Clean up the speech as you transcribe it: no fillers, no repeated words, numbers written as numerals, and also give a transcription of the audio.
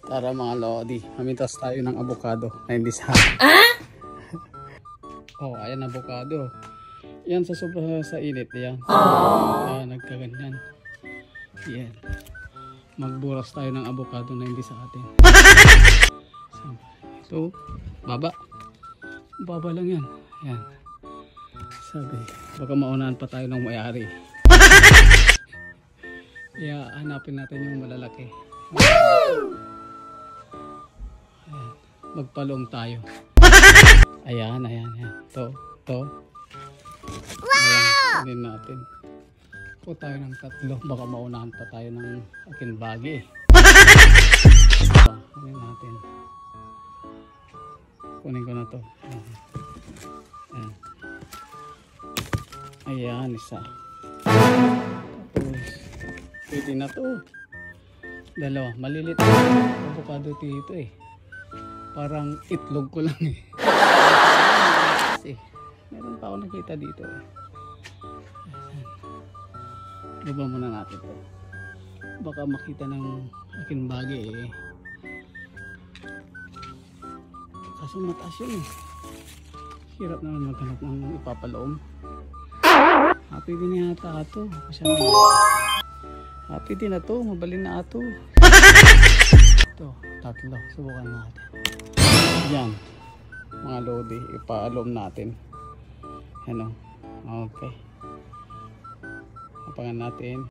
Tara mga lodi, hamitas tayo ng avocado na hindi sa oh, ayan avocado. Yan sa sobra sa init yan. Nagkaganyan. Yan. Magburas tayo ng avocado na hindi sa atin. Ito, baba. Baba lang yan. Yan. Sabi, baka maunahan pa tayo ng may-ari. Kaya hanapin natin yung malalaki. Ayan. Magpalong tayo. Ayan, ayan, ayan. To. Ayan, hindi natin. Po tayo ng tatlo. Baka maunahan pa tayo ng akin bagi. Kunin natin. Kunin ko na to. Ayan. Ayan, isa. Tapos, pwede na to. Dalawa. Malilit na avocado dito eh. Parang itlog ko lang eh. Kasi, meron pa ako nakita dito eh. Luba muna natin to. Baka makita ng aking bagay eh. Kaso mataas yun eh. Hirap naman maghanap ng ipapaloom. Happy din yata ito. Happy din na to. Mabalin na ito. Ito, tatlo. Subukan natin. Yan. Mga lodi. Ipaalom natin. Ano? Okay. Apangan natin.